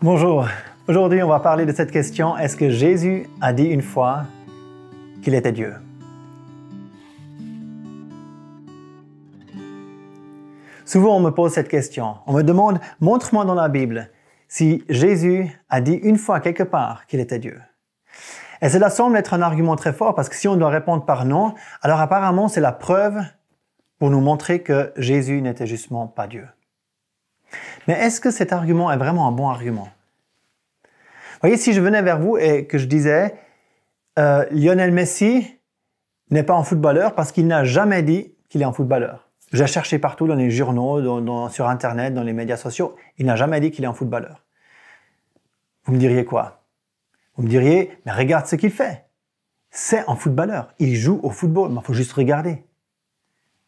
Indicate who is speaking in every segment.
Speaker 1: Bonjour, aujourd'hui on va parler de cette question, est-ce que Jésus a dit une fois qu'il était Dieu? Souvent on me pose cette question, on me demande, montre-moi dans la Bible si Jésus a dit une fois quelque part qu'il était Dieu. Et cela semble être un argument très fort parce que si on doit répondre par non, alors apparemment c'est la preuve pour nous montrer que Jésus n'était justement pas Dieu. Mais est-ce que cet argument est vraiment un bon argument? Vous voyez, si je venais vers vous et que je disais Lionel Messi n'est pas un footballeur parce qu'il n'a jamais dit qu'il est un footballeur. J'ai cherché partout dans les journaux, sur Internet, dans les médias sociaux, il n'a jamais dit qu'il est un footballeur. Vous me diriez quoi? Vous me diriez, mais regarde ce qu'il fait. C'est un footballeur. Il joue au football, mais il faut juste regarder.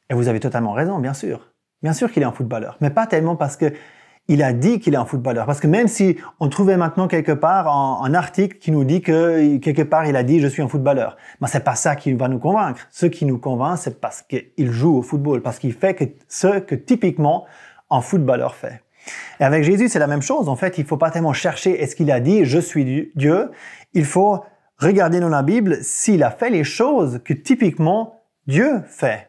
Speaker 1: Et vous avez totalement raison, bien sûr. Bien sûr qu'il est un footballeur, mais pas tellement parce qu'il a dit qu'il est un footballeur. Parce que même si on trouvait maintenant quelque part un article qui nous dit que quelque part il a dit « je suis un footballeur », ben c'est pas ça qui va nous convaincre. Ce qui nous convainc, c'est parce qu'il joue au football, parce qu'il fait ce que typiquement un footballeur fait. Et avec Jésus, c'est la même chose. En fait, il faut pas tellement chercher est-ce qu'il a dit « je suis Dieu ». Il faut regarder dans la Bible s'il a fait les choses que typiquement Dieu fait.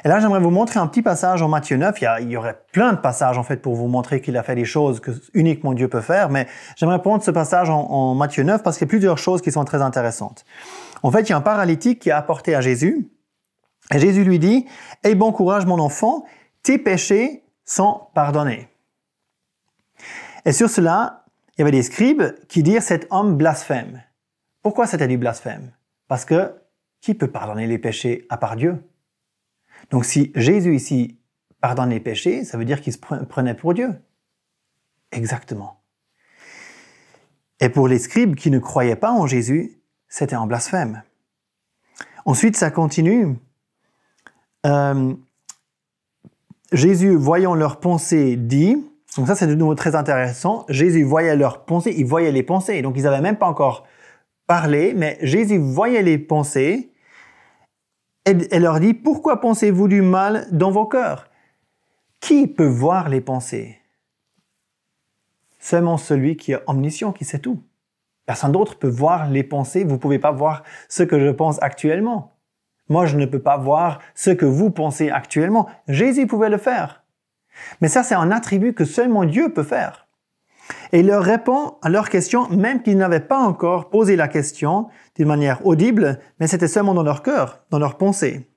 Speaker 1: Et là, j'aimerais vous montrer un petit passage en Matthieu 9. Il y aurait plein de passages en fait pour vous montrer qu'il a fait des choses que uniquement Dieu peut faire, mais j'aimerais prendre ce passage en Matthieu 9 parce qu'il y a plusieurs choses qui sont très intéressantes. En fait, il y a un paralytique qui est apporté à Jésus et Jésus lui dit « Aie bon courage mon enfant, tes péchés sont pardonnés. » Et sur cela, il y avait des scribes qui dirent « Cet homme blasphème ». Pourquoi c'était du blasphème? Parce que qui peut pardonner les péchés à part Dieu? Donc si Jésus ici pardonne les péchés, ça veut dire qu'il se prenait pour Dieu. Exactement. Et pour les scribes qui ne croyaient pas en Jésus, c'était un blasphème. Ensuite, ça continue. Jésus, voyant leurs pensées, dit, donc ça c'est de nouveau très intéressant, Jésus voyait leurs pensées, il voyait les pensées. Donc ils n'avaient même pas encore parlé, mais Jésus voyait les pensées, et leur dit, pourquoi pensez-vous du mal dans vos cœurs? Qui peut voir les pensées? Seulement celui qui est omniscient, qui sait tout. Personne d'autre peut voir les pensées. Vous ne pouvez pas voir ce que je pense actuellement. Moi, je ne peux pas voir ce que vous pensez actuellement. Jésus pouvait le faire. Mais ça, c'est un attribut que seulement Dieu peut faire. Et il leur répond à leurs questions, même qu'ils n'avaient pas encore posé la question d'une manière audible, mais c'était seulement dans leur cœur, dans leurs pensées.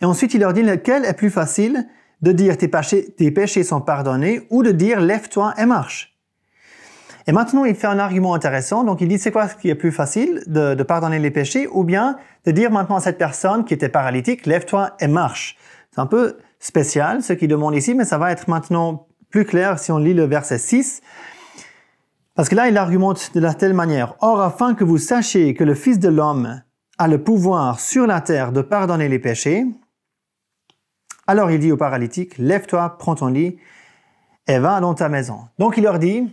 Speaker 1: Et ensuite, il leur dit, lequel est plus facile de dire tes péchés sont pardonnés ou de dire lève-toi et marche. Et maintenant, il fait un argument intéressant. Donc, il dit, c'est quoi ce qui est plus facile de pardonner les péchés ou bien de dire maintenant à cette personne qui était paralytique, lève-toi et marche. C'est un peu spécial ce qu'il demande ici, mais ça va être maintenant plus clair si on lit le verset 6. Parce que là, il argumente de la telle manière. Or, afin que vous sachiez que le Fils de l'homme a le pouvoir sur la terre de pardonner les péchés, alors il dit au paralytique, lève-toi, prends ton lit et va dans ta maison. Donc il leur dit,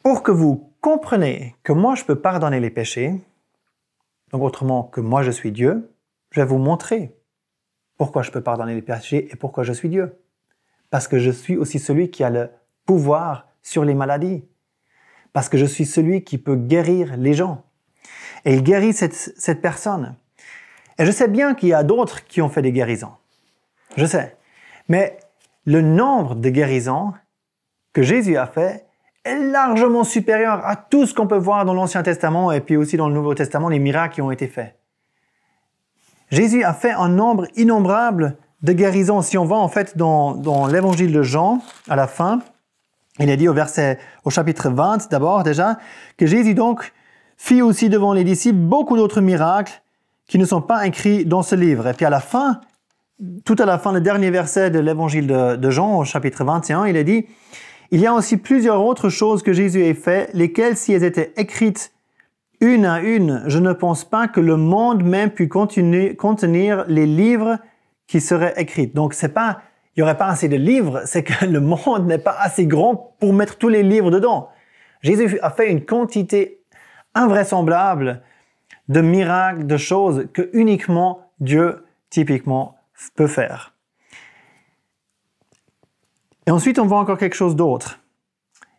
Speaker 1: pour que vous compreniez que moi je peux pardonner les péchés, donc autrement que moi je suis Dieu, je vais vous montrer pourquoi je peux pardonner les péchés et pourquoi je suis Dieu. Parce que je suis aussi celui qui a le pouvoir sur les maladies. Parce que je suis celui qui peut guérir les gens. Et il guérit cette personne. Et je sais bien qu'il y a d'autres qui ont fait des guérisons. Je sais. Mais le nombre de guérisons que Jésus a fait est largement supérieur à tout ce qu'on peut voir dans l'Ancien Testament et puis aussi dans le Nouveau Testament, les miracles qui ont été faits. Jésus a fait un nombre innombrable de guérison. Si on va en fait dans l'évangile de Jean, à la fin, il est dit au chapitre 20 d'abord déjà, que Jésus donc fit aussi devant les disciples beaucoup d'autres miracles qui ne sont pas écrits dans ce livre. Et puis à la fin, tout à la fin, le dernier verset de l'évangile de Jean, au chapitre 21, il est dit, il y a aussi plusieurs autres choses que Jésus a fait, lesquelles si elles étaient écrites une à une, je ne pense pas que le monde même puisse contenir les livres qui seraient écrits. Donc il n'y aurait pas assez de livres, c'est que le monde n'est pas assez grand pour mettre tous les livres dedans. Jésus a fait une quantité invraisemblable de miracles, de choses que uniquement Dieu, typiquement, peut faire. Et ensuite, on voit encore quelque chose d'autre.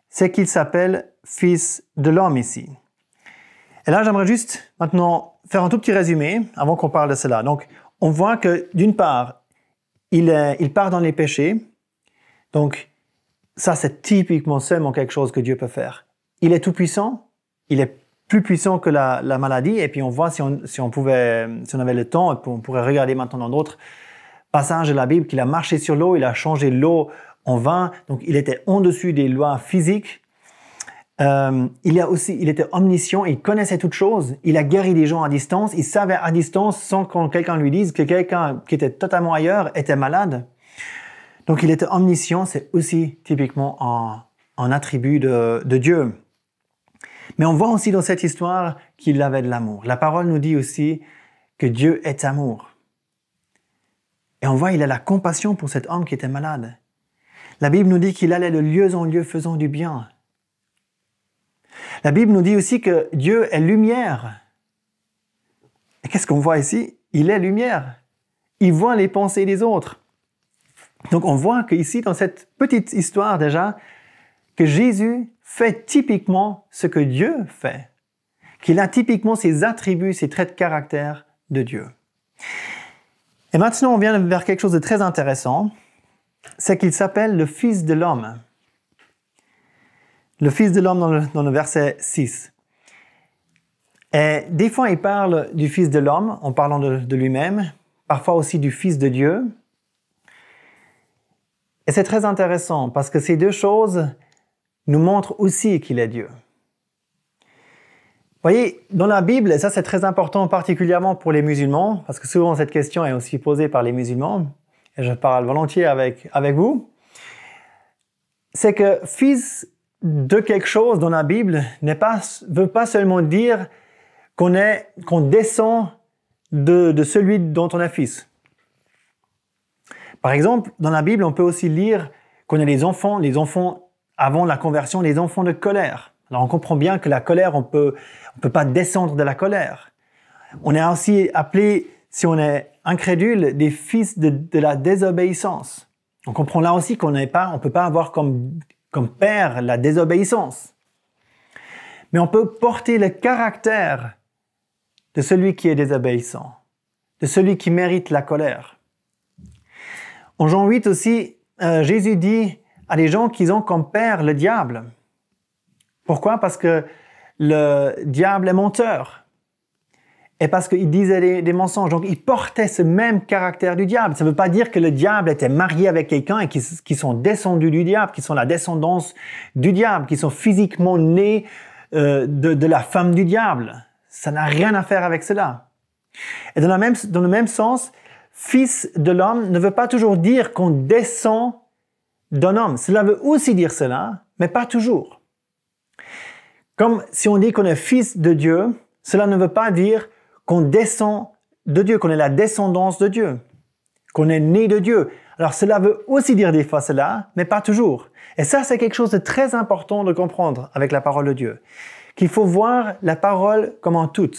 Speaker 1: C'est qu'il s'appelle Fils de l'homme ici. Et là, j'aimerais juste maintenant faire un tout petit résumé avant qu'on parle de cela. Donc, on voit que d'une part, il part dans les péchés. Donc, ça, c'est typiquement seulement quelque chose que Dieu peut faire. Il est tout puissant. Il est plus puissant que la maladie. Et puis, on voit si on avait le temps, on pourrait regarder maintenant dans d'autres passages de la Bible qu'il a marché sur l'eau, il a changé l'eau en vin. Donc, il était au-dessus des lois physiques. Il était omniscient, il connaissait toutes choses, il a guéri des gens à distance, il savait à distance sans que quelqu'un lui dise que quelqu'un qui était totalement ailleurs était malade. Donc il était omniscient, c'est aussi typiquement un attribut de Dieu. Mais on voit aussi dans cette histoire qu'il avait de l'amour. La parole nous dit aussi que Dieu est amour. Et on voit qu'il a la compassion pour cet homme qui était malade. La Bible nous dit qu'il allait de lieu en lieu faisant du bien. La Bible nous dit aussi que Dieu est lumière. Et qu'est-ce qu'on voit ici? Il est lumière. Il voit les pensées des autres. Donc on voit qu'ici, dans cette petite histoire déjà, que Jésus fait typiquement ce que Dieu fait. Qu'il a typiquement ses attributs, ses traits de caractère de Dieu. Et maintenant, on vient vers quelque chose de très intéressant. C'est qu'il s'appelle le Fils de l'homme. Le Fils de l'homme dans le verset 6. Et des fois, il parle du Fils de l'homme en parlant de lui-même, parfois aussi du Fils de Dieu. Et c'est très intéressant parce que ces deux choses nous montrent aussi qu'il est Dieu. Vous voyez, dans la Bible, et ça c'est très important particulièrement pour les musulmans, parce que souvent cette question est aussi posée par les musulmans, et je parle volontiers avec vous, c'est que Fils de quelque chose dans la Bible veut pas seulement dire qu'on descend de celui dont on est fils. Par exemple, dans la Bible, on peut aussi lire qu'on est les enfants avant la conversion, les enfants de colère. Alors on comprend bien que la colère, on peut pas descendre de la colère. On est aussi appelé, si on est incrédule, des fils de la désobéissance. On comprend là aussi qu'on peut pas avoir comme père la désobéissance. Mais on peut porter le caractère de celui qui est désobéissant, de celui qui mérite la colère. En Jean 8 aussi, Jésus dit à des gens qu'ils ont comme père le diable. Pourquoi? Parce que le diable est menteur. Et parce qu'il disait des mensonges. Donc, il portait ce même caractère du diable. Ça ne veut pas dire que le diable était marié avec quelqu'un et qu'ils sont descendus du diable, qu'ils sont la descendance du diable, qu'ils sont physiquement nés de la femme du diable. Ça n'a rien à faire avec cela. Et dans le même sens, fils de l'homme ne veut pas toujours dire qu'on descend d'un homme. Cela veut aussi dire cela, mais pas toujours. Comme si on dit qu'on est fils de Dieu, cela ne veut pas dire qu'on descend de Dieu, qu'on est la descendance de Dieu, qu'on est né de Dieu. Alors cela veut aussi dire des fois cela, mais pas toujours. Et ça, c'est quelque chose de très important de comprendre avec la parole de Dieu. Qu'il faut voir la parole comme en tout.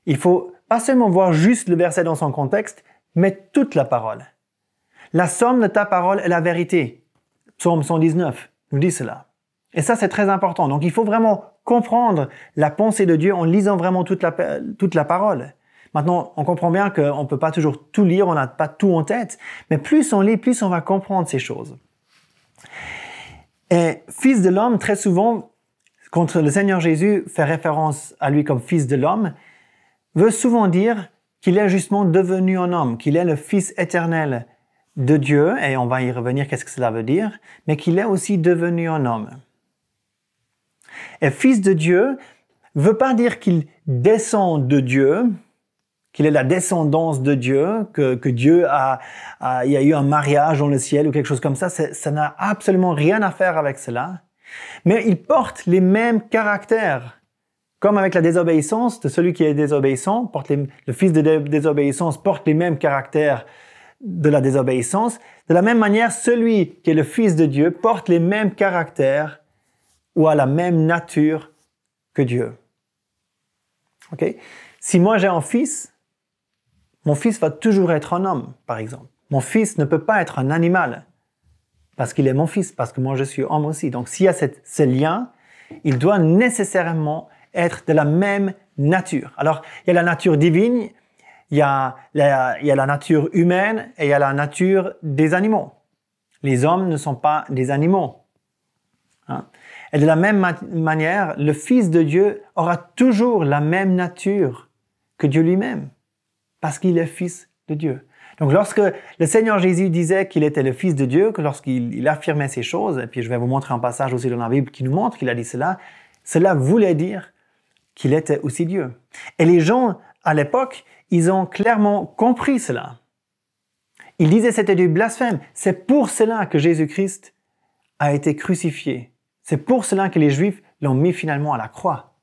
Speaker 1: Il faut pas seulement voir juste le verset dans son contexte, mais toute la parole. La somme de ta parole est la vérité. Psaume 119 nous dit cela. Et ça, c'est très important. Donc, il faut vraiment comprendre la pensée de Dieu en lisant vraiment toute la parole. Maintenant, on comprend bien qu'on ne peut pas toujours tout lire, on n'a pas tout en tête, mais plus on lit, plus on va comprendre ces choses. Et Fils de l'homme, très souvent, quand le Seigneur Jésus fait référence à lui comme Fils de l'homme, veut souvent dire qu'il est justement devenu un homme, qu'il est le Fils éternel de Dieu, et on va y revenir, qu'est-ce que cela veut dire, mais qu'il est aussi devenu un homme. Et Fils de Dieu veut pas dire qu'il descend de Dieu, qu'il est la descendance de Dieu, que Dieu il y a eu un mariage dans le ciel ou quelque chose comme ça. Ça n'a absolument rien à faire avec cela. Mais il porte les mêmes caractères. Comme avec la désobéissance de celui qui est désobéissant, le fils de désobéissance porte les mêmes caractères de la désobéissance. De la même manière, celui qui est le Fils de Dieu porte les mêmes caractères ou a la même nature que Dieu. Okay? Si moi j'ai un fils, mon fils va toujours être un homme, par exemple. Mon fils ne peut pas être un animal, parce qu'il est mon fils, parce que moi je suis homme aussi. Donc s'il y a ce lien, il doit nécessairement être de la même nature. Alors, il y a la nature divine, il y a la nature humaine et il y a la nature des animaux. Les hommes ne sont pas des animaux. Hein? Et de la même manière, le Fils de Dieu aura toujours la même nature que Dieu lui-même, parce qu'il est Fils de Dieu. Donc lorsque le Seigneur Jésus disait qu'il était le Fils de Dieu, que lorsqu'il affirmait ces choses, et puis je vais vous montrer un passage aussi dans la Bible qui nous montre qu'il a dit cela, cela voulait dire qu'il était aussi Dieu. Et les gens, à l'époque, ils ont clairement compris cela. Ils disaient que c'était du blasphème. C'est pour cela que Jésus-Christ a été crucifié. C'est pour cela que les Juifs l'ont mis finalement à la croix.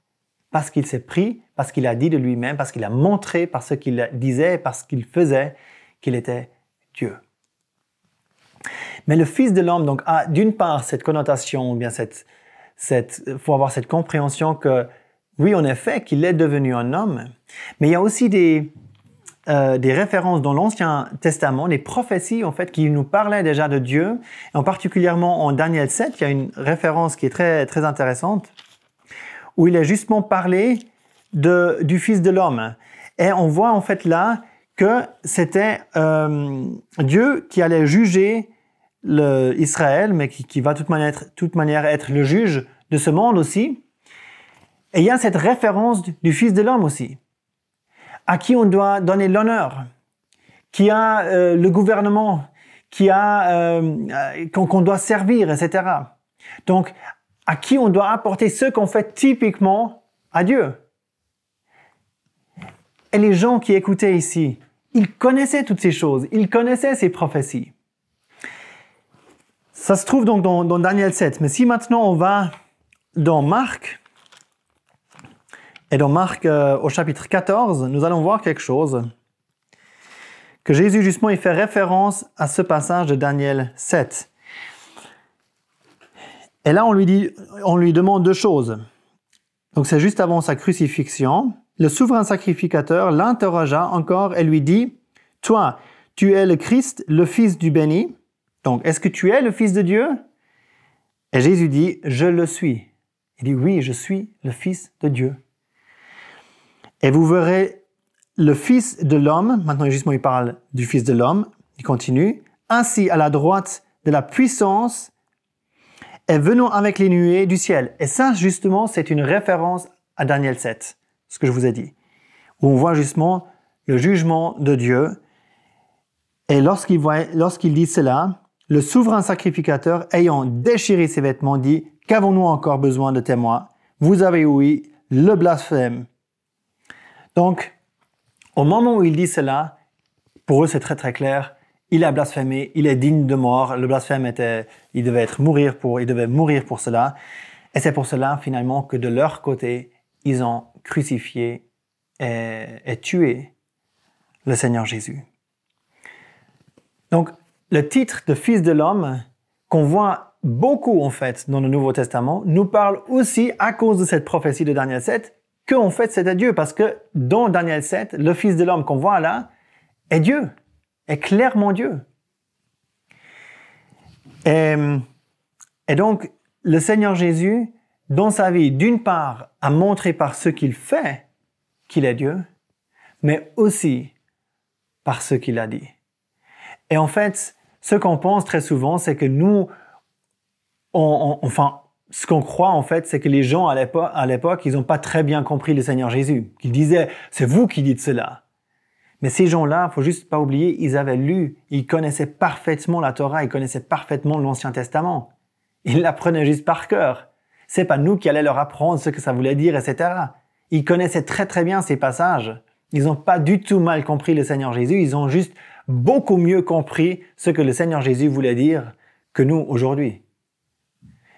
Speaker 1: Parce qu'il s'est pris, parce qu'il a dit de lui-même, parce qu'il a montré par ce qu'il disait, par ce qu'il faisait, qu'il était Dieu. Mais le Fils de l'homme donc a d'une part cette connotation, ou bien faut avoir cette compréhension que oui, en effet, qu'il est devenu un homme, mais il y a aussi des références dans l'Ancien Testament, des prophéties en fait qui nous parlaient déjà de Dieu, et en particulièrement en Daniel 7, il y a une référence qui est très très intéressante, où il est justement parlé du Fils de l'homme, et on voit en fait là que c'était Dieu qui allait juger Israël, mais qui va de toute manière être le juge de ce monde aussi. Et il y a cette référence du Fils de l'homme aussi, à qui on doit donner l'honneur, qui a le gouvernement, qu'on doit servir, etc. Donc, à qui on doit apporter ce qu'on fait typiquement à Dieu. Et les gens qui écoutaient ici, ils connaissaient toutes ces choses, ils connaissaient ces prophéties. Ça se trouve donc dans Daniel 7. Mais si maintenant on va dans Marc, et dans Marc au chapitre 14, nous allons voir quelque chose que Jésus justement il fait référence à ce passage de Daniel 7. Et là on lui demande deux choses. Donc c'est juste avant sa crucifixion. Le souverain sacrificateur l'interrogea encore et lui dit, « Toi, tu es le Christ, le Fils du béni. Donc, est-ce que tu es le Fils de Dieu ?» Et Jésus dit, « Je le suis. » Il dit, « Oui, je suis le Fils de Dieu. » Et vous verrez le Fils de l'homme, maintenant justement il parle du Fils de l'homme, il continue, « Assis à la droite de la puissance et venant avec les nuées du ciel. » Et ça, justement, c'est une référence à Daniel 7. Ce que je vous ai dit, où on voit justement le jugement de Dieu. Et lorsqu'il dit cela, le souverain sacrificateur, ayant déchiré ses vêtements, dit, « Qu'avons-nous encore besoin de témoins? Vous avez ouï le blasphème. » Donc, au moment où il dit cela, pour eux c'est très très clair, il a blasphémé, il est digne de mort, le blasphème il devait mourir pour cela. Et c'est pour cela finalement que de leur côté, ils ont crucifié et tué le Seigneur Jésus. Donc, le titre de Fils de l'homme, qu'on voit beaucoup en fait dans le Nouveau Testament, nous parle aussi, à cause de cette prophétie de Daniel 7, que en fait c'était Dieu. Parce que dans Daniel 7, le Fils de l'homme qu'on voit là est Dieu, est clairement Dieu. Et donc, le Seigneur Jésus, dans sa vie, d'une part, a montré par ce qu'il fait qu'il est Dieu, mais aussi par ce qu'il a dit. Et en fait, ce qu'on pense très souvent, c'est que nous, ce qu'on croit en fait, c'est que les gens à l'époque, ils n'ont pas très bien compris le Seigneur Jésus. Qu'ils disaient, c'est vous qui dites cela. Mais ces gens-là, faut juste pas oublier, ils avaient lu, ils connaissaient parfaitement la Torah, ils connaissaient parfaitement l'Ancien Testament. Ils l'apprenaient juste par cœur. C'est pas nous qui allions leur apprendre ce que ça voulait dire, etc. Ils connaissaient très très bien ces passages. Ils n'ont pas du tout mal compris le Seigneur Jésus, ils ont juste beaucoup mieux compris ce que le Seigneur Jésus voulait dire que nous aujourd'hui.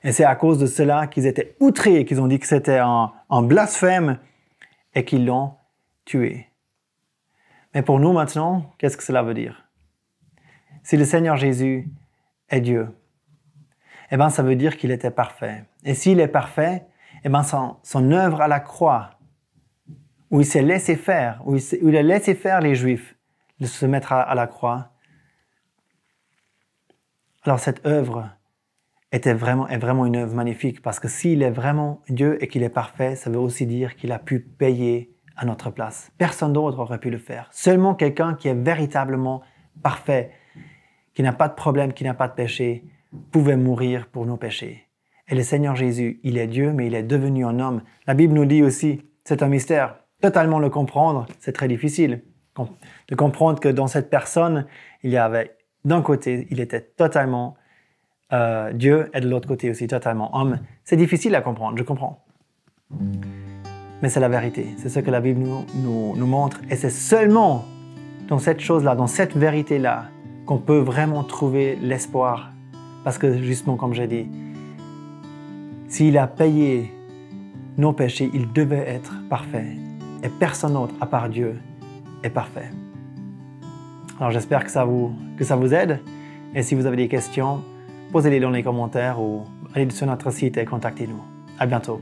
Speaker 1: Et c'est à cause de cela qu'ils étaient outrés, qu'ils ont dit que c'était un blasphème et qu'ils l'ont tué. Mais pour nous maintenant, qu'est-ce que cela veut dire? Si le Seigneur Jésus est Dieu, eh bien ça veut dire qu'il était parfait. Et s'il est parfait, eh bien son œuvre à la croix, où il s'est laissé faire, où il a laissé faire les Juifs de se mettre à la croix, Alors cette œuvre est vraiment une œuvre magnifique parce que s'il est vraiment Dieu et qu'il est parfait, ça veut aussi dire qu'il a pu payer à notre place. Personne d'autre aurait pu le faire. Seulement quelqu'un qui est véritablement parfait, qui n'a pas de problème, qui n'a pas de péché, pouvait mourir pour nos péchés. Et le Seigneur Jésus, il est Dieu, mais il est devenu un homme. La Bible nous dit aussi, c'est un mystère. Totalement le comprendre, c'est très difficile. De comprendre que dans cette personne, il y avait d'un côté, il était totalement Dieu et de l'autre côté aussi totalement homme. C'est difficile à comprendre, je comprends. Mais c'est la vérité, c'est ce que la Bible nous montre. Et c'est seulement dans cette chose-là, dans cette vérité-là, qu'on peut vraiment trouver l'espoir. Parce que justement, comme j'ai dit, s'il a payé nos péchés, il devait être parfait. Et personne d'autre, à part Dieu, est parfait. Alors j'espère que ça vous aide. Et si vous avez des questions, posez-les dans les commentaires ou allez sur notre site et contactez-nous. À bientôt.